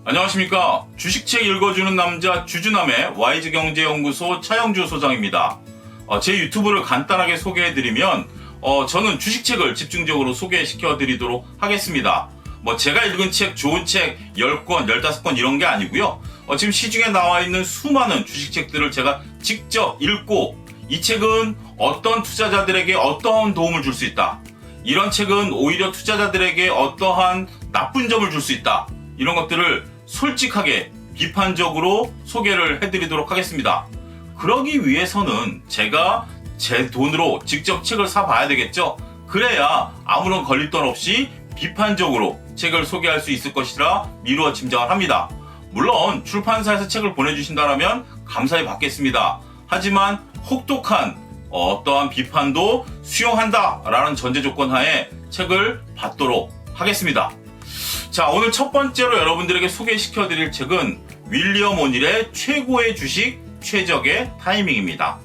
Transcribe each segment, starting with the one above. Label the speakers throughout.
Speaker 1: 안녕하십니까. 주식책 읽어주는 남자 주주남의 와이즈경제연구소 차영주 소장입니다. 제 유튜브를 간단하게 소개해드리면 저는 주식책을 집중적으로 소개시켜드리도록 하겠습니다. 제가 읽은 책, 좋은 책 10권, 15권 이런 게 아니고요. 지금 시중에 나와 있는 수많은 주식책들을 제가 직접 읽고 이 책은 어떤 투자자들에게 어떠한 도움을 줄 수 있다. 이런 책은 오히려 투자자들에게 어떠한 나쁜 점을 줄 수 있다. 이런 것들을 솔직하게 비판적으로 소개를 해드리도록 하겠습니다. 그러기 위해서는 제가 제 돈으로 직접 책을 사봐야 되겠죠. 그래야 아무런 걸림돌 없이 비판적으로 책을 소개할 수 있을 것이라 미루어 짐작을 합니다. 물론 출판사에서 책을 보내주신다면 감사히 받겠습니다. 하지만 혹독한 어떠한 비판도 수용한다라는 전제 조건 하에 책을 받도록 하겠습니다. 자, 오늘 첫 번째로 여러분들에게 소개시켜드릴 책은 윌리엄 오닐의 최고의 주식 최적의 타이밍입니다.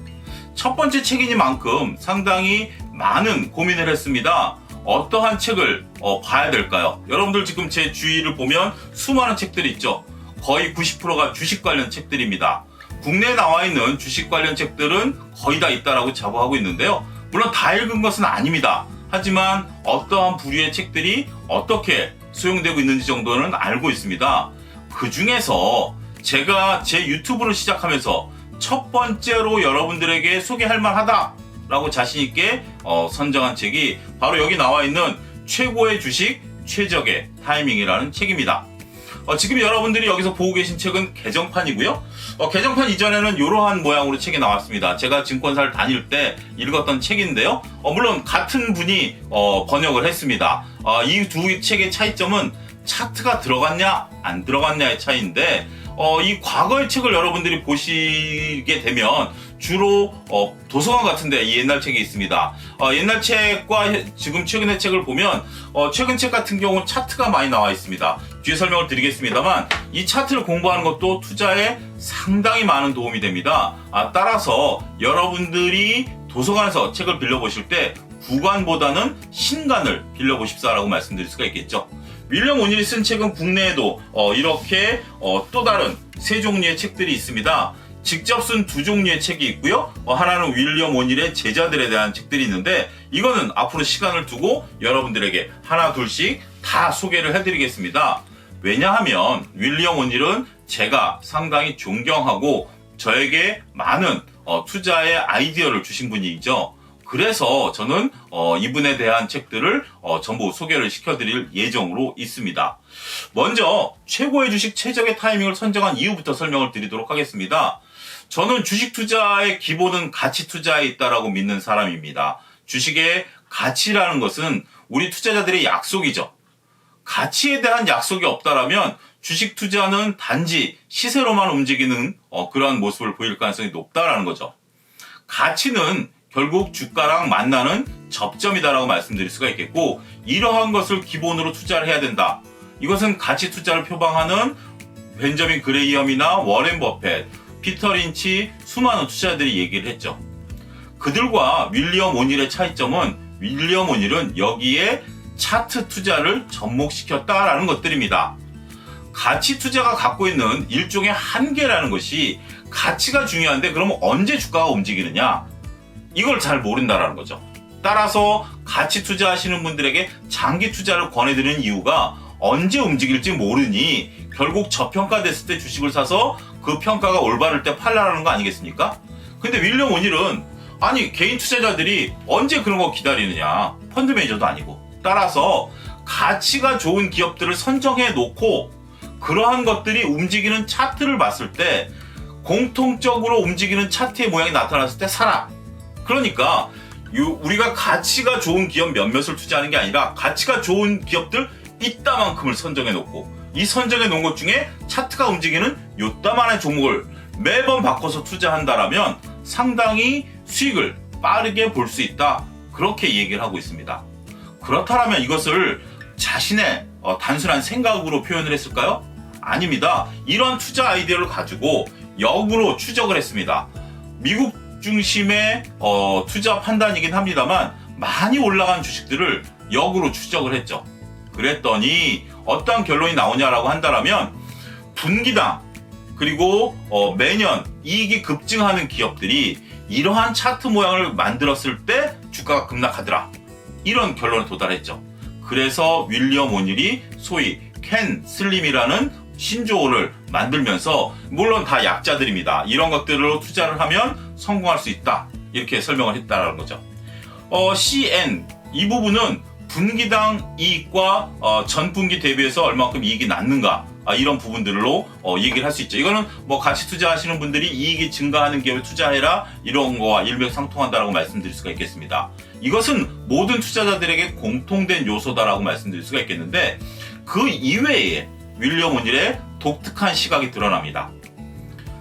Speaker 1: 첫 번째 책이니만큼 상당히 많은 고민을 했습니다. 어떠한 책을 봐야 될까요? 여러분들 지금 제 주위를 보면 수많은 책들이 있죠. 거의 90%가 주식 관련 책들입니다. 국내에 나와 있는 주식 관련 책들은 거의 다 있다라고 자부하고 있는데요. 물론 다 읽은 것은 아닙니다. 하지만 어떠한 부류의 책들이 어떻게 수용되고 있는지 정도는 알고 있습니다. 그 중에서 제가 제 유튜브를 시작하면서 첫 번째로 여러분들에게 소개할 만하다라고 자신있게 선정한 책이 바로 여기 나와 있는 최고의 주식 최적의 타이밍이라는 책입니다. 지금 여러분들이 여기서 보고 계신 책은 개정판이고요. 개정판 이전에는 이러한 모양으로 책이 나왔습니다. 제가 증권사를 다닐 때 읽었던 책인데요. 물론 같은 분이 번역을 했습니다. 이 두 책의 차이점은 차트가 들어갔냐 안 들어갔냐의 차이인데 이 과거의 책을 여러분들이 보시게 되면 주로 도서관 같은데 이 옛날 책이 있습니다. 옛날 책과 지금 최근의 책을 보면 최근 책 같은 경우는 차트가 많이 나와 있습니다. 뒤에 설명을 드리겠습니다만 이 차트를 공부하는 것도 투자에 상당히 많은 도움이 됩니다. 따라서 여러분들이 도서관에서 책을 빌려보실 때 구간보다는 신간을 빌려보십사라고 말씀드릴 수가 있겠죠. 윌리엄 오닐이 쓴 책은 국내에도 이렇게 또 다른 세 종류의 책들이 있습니다. 직접 쓴 두 종류의 책이 있고요. 하나는 윌리엄 오닐의 제자들에 대한 책들이 있는데 이거는 앞으로 시간을 두고 여러분들에게 하나 둘씩 다 소개를 해드리겠습니다. 왜냐하면 윌리엄 오닐은 제가 상당히 존경하고 저에게 많은 투자의 아이디어를 주신 분이죠. 그래서 저는 이분에 대한 책들을 전부 소개를 시켜드릴 예정으로 있습니다. 먼저 최고의 주식 최적의 타이밍을 선정한 이유부터 설명을 드리도록 하겠습니다. 저는 주식 투자의 기본은 가치 투자에 있다라고 믿는 사람입니다. 주식의 가치라는 것은 우리 투자자들의 약속이죠. 가치에 대한 약속이 없다라면 주식 투자는 단지 시세로만 움직이는 그러한 모습을 보일 가능성이 높다라는 거죠. 가치는 결국 주가랑 만나는 접점이다라고 말씀드릴 수가 있겠고 이러한 것을 기본으로 투자를 해야 된다. 이것은 가치 투자를 표방하는 벤저민 그레이엄이나 워렌 버핏, 피터 린치 수많은 투자자들이 얘기를 했죠. 그들과 윌리엄 오닐의 차이점은 윌리엄 오닐은 여기에 차트 투자를 접목시켰다라는 것들입니다. 가치 투자가 갖고 있는 일종의 한계라는 것이 가치가 중요한데 그러면 언제 주가가 움직이느냐? 이걸 잘 모른다라는 거죠. 따라서 가치 투자하시는 분들에게 장기 투자를 권해드리는 이유가 언제 움직일지 모르니 결국 저평가됐을 때 주식을 사서 그 평가가 올바를 때 팔라라는 거 아니겠습니까? 근데 윌리엄 오닐은 아니 개인 투자자들이 언제 그런 거 기다리느냐. 펀드 매니저도 아니고. 따라서 가치가 좋은 기업들을 선정해 놓고 그러한 것들이 움직이는 차트를 봤을 때 공통적으로 움직이는 차트의 모양이 나타났을 때 사라. 그러니까 우리가 가치가 좋은 기업 몇몇을 투자하는 게 아니라 가치가 좋은 기업들 이따만큼을 선정해 놓고 이 선정해 놓은 것 중에 차트가 움직이는 요따만한 종목을 매번 바꿔서 투자한다라면 상당히 수익을 빠르게 볼 수 있다. 그렇게 얘기를 하고 있습니다. 그렇다면 이것을 자신의 단순한 생각으로 표현을 했을까요? 아닙니다. 이러한 투자 아이디어를 가지고 역으로 추적을 했습니다. 미국 중심의 투자 판단이긴 합니다만 많이 올라간 주식들을 역으로 추적을 했죠. 그랬더니 어떠한 결론이 나오냐라고 한다면 분기당 그리고 매년 이익이 급증하는 기업들이 이러한 차트 모양을 만들었을 때 주가가 급락하더라. 이런 결론에 도달했죠. 그래서 윌리엄 오닐이 소위 캔 슬림이라는 신조어를 만들면서, 물론 다 약자들입니다. 이런 것들로 투자를 하면 성공할 수 있다. 이렇게 설명을 했다는 거죠. CN 이 부분은 분기당 이익과 전분기 대비해서 얼마큼 이익이 났는가, 이런 부분들로 얘기를 할 수 있죠. 이거는 뭐 같이 투자하시는 분들이 이익이 증가하는 기업에 투자해라, 이런 거와 일맥상통한다라고 말씀드릴 수가 있겠습니다. 이것은 모든 투자자들에게 공통된 요소다라고 말씀드릴 수가 있겠는데, 그 이외에 윌리엄 오닐의 독특한 시각이 드러납니다.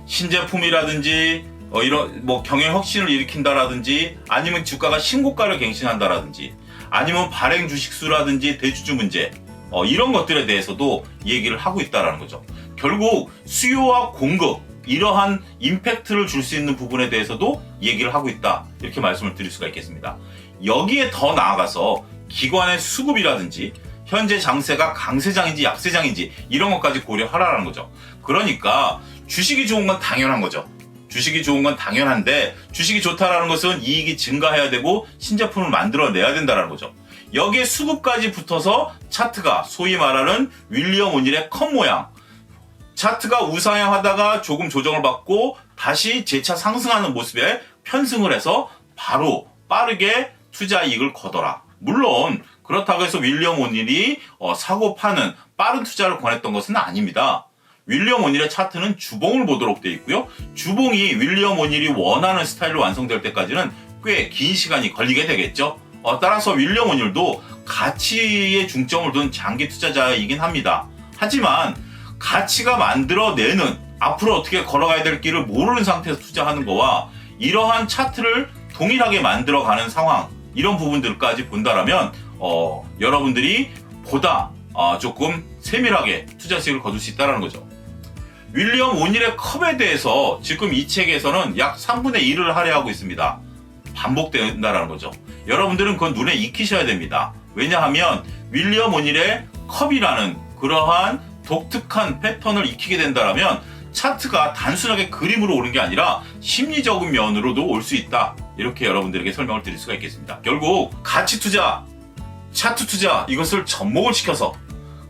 Speaker 1: 신제품이라든지 이런 뭐 경영 혁신을 일으킨다라든지, 아니면 주가가 신고가를 갱신한다라든지, 아니면 발행 주식수라든지 대주주 문제, 이런 것들에 대해서도 얘기를 하고 있다라는 거죠. 결국 수요와 공급, 이러한 임팩트를 줄 수 있는 부분에 대해서도 얘기를 하고 있다, 이렇게 말씀을 드릴 수가 있겠습니다. 여기에 더 나아가서 기관의 수급이라든지 현재 장세가 강세장인지 약세장인지 이런 것까지 고려하라는 거죠. 그러니까 주식이 좋은 건 당연한 거죠. 주식이 좋은 건 당연한데, 주식이 좋다라는 것은 이익이 증가해야 되고 신제품을 만들어내야 된다는 거죠. 여기에 수급까지 붙어서 차트가 소위 말하는 윌리엄 오닐의 컵 모양, 차트가 우상향하다가 조금 조정을 받고 다시 재차 상승하는 모습에 편승을 해서 바로 빠르게 투자 이익을 거둬라. 물론 그렇다고 해서 윌리엄 오닐이 사고 파는 빠른 투자를 권했던 것은 아닙니다. 윌리엄 오닐의 차트는 주봉을 보도록 되어 있고요. 주봉이 윌리엄 오닐이 원하는 스타일로 완성될 때까지는 꽤 긴 시간이 걸리게 되겠죠. 따라서 윌리엄 오닐도 가치에 중점을 둔 장기 투자자이긴 합니다. 하지만 가치가 만들어내는, 앞으로 어떻게 걸어가야 될 길을 모르는 상태에서 투자하는 거와 이러한 차트를 동일하게 만들어가는 상황, 이런 부분들까지 본다라면 여러분들이 보다 조금 세밀하게 투자 수익을 거둘 수 있다는 거죠. 윌리엄 오닐의 컵에 대해서 지금 이 책에서는 약 3분의 1을 할애하고 있습니다. 반복된다는 거죠. 여러분들은 그건 눈에 익히셔야 됩니다. 왜냐하면 윌리엄 오닐의 컵이라는 그러한 독특한 패턴을 익히게 된다면 차트가 단순하게 그림으로 오는 게 아니라 심리적인 면으로도 올 수 있다, 이렇게 여러분들에게 설명을 드릴 수가 있겠습니다. 결국 가치 투자, 차트 투자, 이것을 접목을 시켜서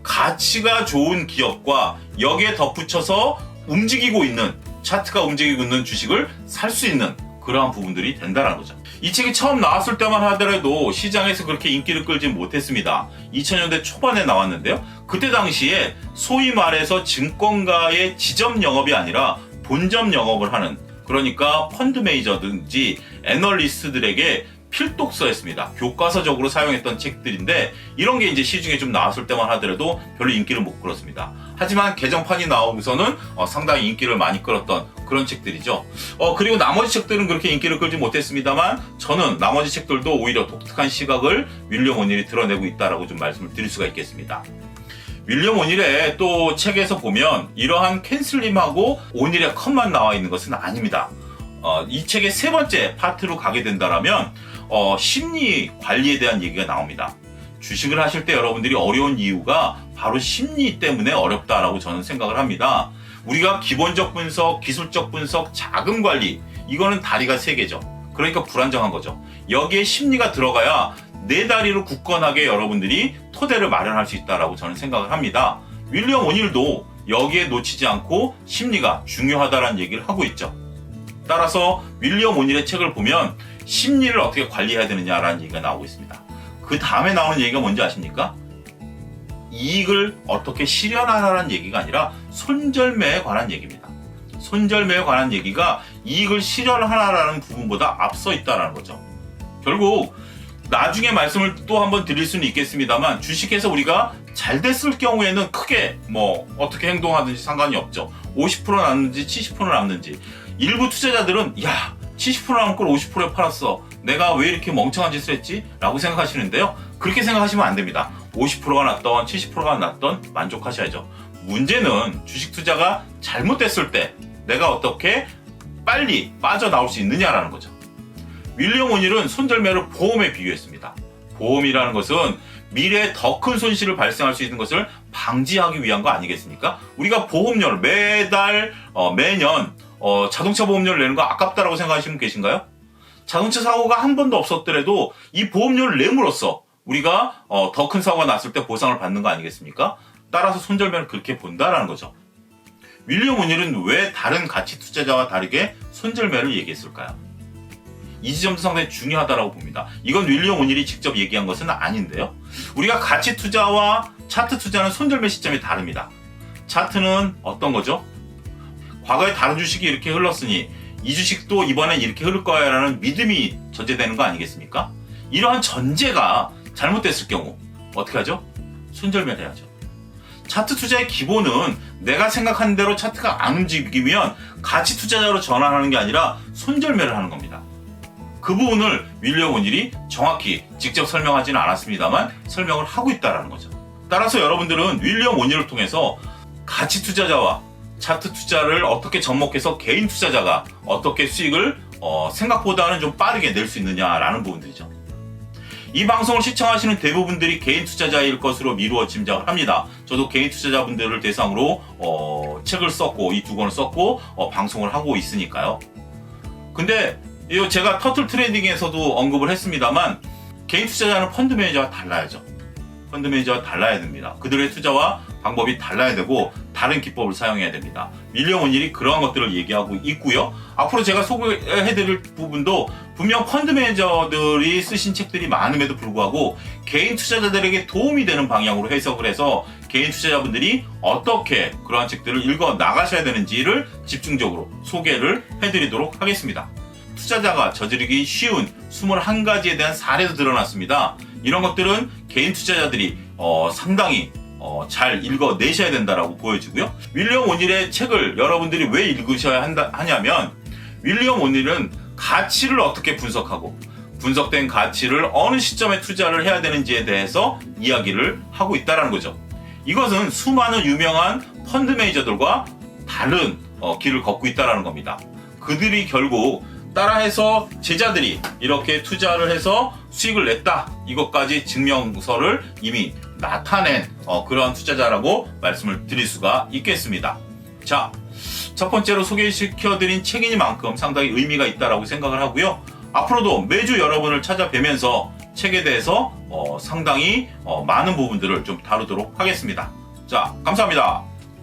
Speaker 1: 가치가 좋은 기업과 여기에 덧붙여서 움직이고 있는, 차트가 움직이고 있는 주식을 살 수 있는 그러한 부분들이 된다는 거죠. 이 책이 처음 나왔을 때만 하더라도 시장에서 그렇게 인기를 끌지 못했습니다. 2000년대 초반에 나왔는데요. 그때 당시에 소위 말해서 증권가의 지점 영업이 아니라 본점 영업을 하는, 그러니까 펀드 매니저든지 애널리스트들에게 필독서였습니다. 교과서적으로 사용했던 책들인데, 이런 게 이제 시중에 좀 나왔을 때만 하더라도 별로 인기를 못 끌었습니다. 하지만 개정판이 나오고서는 상당히 인기를 많이 끌었던 그런 책들이죠. 그리고 나머지 책들은 그렇게 인기를 끌지 못했습니다만, 저는 나머지 책들도 오히려 독특한 시각을 윌리엄 오닐이 드러내고 있다라고 좀 말씀을 드릴 수가 있겠습니다. 윌리엄 오닐의 또 책에서 보면 이러한 캔슬림하고 오닐의 컵만 나와 있는 것은 아닙니다. 이 책의 세 번째 파트로 가게 된다면 심리 관리에 대한 얘기가 나옵니다. 주식을 하실 때 여러분들이 어려운 이유가 바로 심리 때문에 어렵다라고 저는 생각을 합니다. 우리가 기본적 분석, 기술적 분석, 자금 관리, 이거는 다리가 세 개죠. 그러니까 불안정한 거죠. 여기에 심리가 들어가야 네 다리로 굳건하게 여러분들이 토대를 마련할 수 있다라고 저는 생각을 합니다. 윌리엄 오닐도 여기에 놓치지 않고 심리가 중요하다라는 얘기를 하고 있죠. 따라서 윌리엄 오닐의 책을 보면 심리를 어떻게 관리해야 되느냐라는 얘기가 나오고 있습니다. 그 다음에 나오는 얘기가 뭔지 아십니까? 이익을 어떻게 실현하라는 얘기가 아니라 손절매에 관한 얘기입니다. 손절매에 관한 얘기가 이익을 실현하라는 부분보다 앞서 있다는 거죠. 결국 나중에 말씀을 또 한번 드릴 수는 있겠습니다만, 주식에서 우리가 잘 됐을 경우에는 크게 어떻게 행동하든지 상관이 없죠. 50% 남는지 70% 남는지. 일부 투자자들은 70% 남은 걸 50%에 팔았어, 내가 왜 이렇게 멍청한 짓을 했지? 라고 생각하시는데요. 그렇게 생각하시면 안 됩니다. 50%가 났던 70%가 났던 만족하셔야죠. 문제는 주식 투자가 잘못됐을 때 내가 어떻게 빨리 빠져나올 수 있느냐라는 거죠. 윌리엄 오닐은 손절매를 보험에 비유했습니다. 보험이라는 것은 미래에 더 큰 손실을 발생할 수 있는 것을 방지하기 위한 거 아니겠습니까? 우리가 보험료를 매달 매년 자동차 보험료를 내는 거 아깝다라고 생각하시는 분 계신가요? 자동차 사고가 한 번도 없었더라도 이 보험료를 내므로써 우리가 더 큰 사고가 났을 때 보상을 받는 거 아니겠습니까? 따라서 손절매를 그렇게 본다라는 거죠. 윌리엄 오닐은 왜 다른 가치 투자자와 다르게 손절매를 얘기했을까요? 이 지점도 상당히 중요하다고 봅니다. 이건 윌리엄 오닐이 직접 얘기한 것은 아닌데요. 우리가 가치 투자와 차트 투자는 손절매 시점이 다릅니다. 차트는 어떤 거죠? 과거에 다른 주식이 이렇게 흘렀으니 이 주식도 이번엔 이렇게 흐를 거야 라는 믿음이 전제되는 거 아니겠습니까? 이러한 전제가 잘못됐을 경우 어떻게 하죠? 손절매를 해야죠. 차트 투자의 기본은 내가 생각한 대로 차트가 안 움직이면 가치 투자자로 전환하는 게 아니라 손절매를 하는 겁니다. 그 부분을 윌리엄 오닐이 정확히 직접 설명하지는 않았습니다만 설명을 하고 있다는 거죠. 따라서 여러분들은 윌리엄 오닐을 통해서 가치 투자자와 차트 투자를 어떻게 접목해서 개인 투자자가 어떻게 수익을 생각보다는 좀 빠르게 낼 수 있느냐라는 부분들이죠. 이 방송을 시청하시는 대부분들이 개인 투자자일 것으로 미루어 짐작을 합니다. 저도 개인 투자자분들을 대상으로 책을 썼고 이 2권을 썼고 방송을 하고 있으니까요. 근데 제가 터틀 트레이딩에서도 언급을 했습니다만 개인 투자자는 펀드 매니저와 달라야죠. 펀드 매니저와 달라야 됩니다. 그들의 투자와 방법이 달라야 되고 다른 기법을 사용해야 됩니다. 윌리엄 오닐이 그러한 것들을 얘기하고 있고요. 앞으로 제가 소개해드릴 부분도 분명 펀드 매니저들이 쓰신 책들이 많음에도 불구하고 개인 투자자들에게 도움이 되는 방향으로 해석을 해서 개인 투자자분들이 어떻게 그러한 책들을 읽어 나가셔야 되는지를 집중적으로 소개를 해드리도록 하겠습니다. 투자자가 저지르기 쉬운 21가지에 대한 사례도 드러났습니다. 이런 것들은 개인 투자자들이 상당히 잘 읽어내셔야 된다라고 보여지고요. 윌리엄 오닐의 책을 여러분들이 왜 읽으셔야 하냐면 윌리엄 오닐은 가치를 어떻게 분석하고 분석된 가치를 어느 시점에 투자를 해야 되는지에 대해서 이야기를 하고 있다는 거죠. 이것은 수많은 유명한 펀드 매니저들과 다른 길을 걷고 있다는 겁니다. 그들이 결국 따라해서 제자들이 이렇게 투자를 해서 수익을 냈다. 이것까지 증명서를 이미 나타낸 그러한 투자자라고 말씀을 드릴 수가 있겠습니다. 자, 첫 번째로 소개시켜드린 책이니만큼 상당히 의미가 있다고 생각을 하고요. 앞으로도 매주 여러분을 찾아뵈면서 책에 대해서 상당히 많은 부분들을 좀 다루도록 하겠습니다. 자, 감사합니다.